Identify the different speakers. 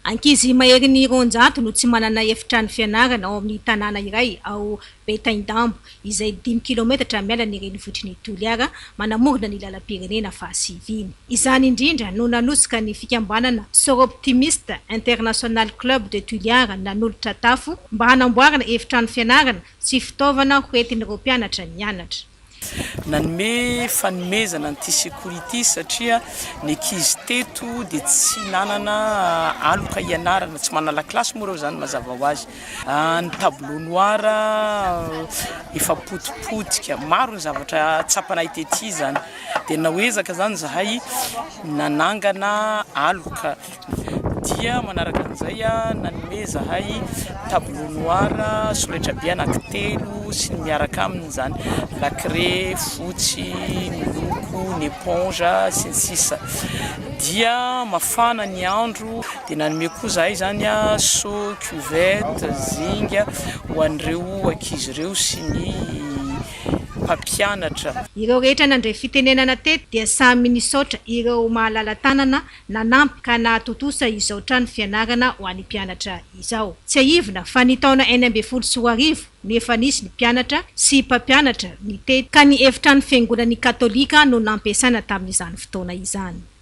Speaker 1: Ankizy mahery ronjato no tsy manana efitrano fianarana ao amin'ny tanàna iray ao Betaindambo izay 10 kilometatra miala ny renivohitr'ny Toliara manamorona ny lalam-pirenena fahasiviny. Izany indrindra no nanosika ny fikambanana Soroptimist International Club de Toliara nanolotra tafo mba hanamboarana efitrano fianarana sy fitaovana hoentin'ireo mpianatra mianatra.
Speaker 2: Nanome fanomezana an'ity sekoly ity satria ny ankizy teto dia tsy nanana aloka ianarana, tsy manala klasy moa reo zany mazava ho azy. Ny tableau noir efa potipotika, maro ny zavatra tsapanay tety zany. Dia nahoezaka zany zahay nanangana aloka. Dia manaraka an'izay nanome zahay tableau noir solaitra be anankitelo sy ny miaraka aminy zany, lacré fotsy miloko, ny éponge sy ny sisa. Dia mafana ny andro dia nanome koa zahay zany seau, cuvette, zinga ho an'ireo ankizy ireo sy ny mpampianatra.
Speaker 1: Ireo rehetra nandray fitenenana teto dia samy nisaotra ireo mahalala tanana nanampy ka nahatotosa izao trano fianarana ho an'ny mpianatra izao. Tsy aivina fa ny taona 2024 no efa nisy ny mpianatra sy mpampianatra ny teto ka ny efitrano fiangonan'ny katolika no nampiasaina tamin'izany fotoana izany.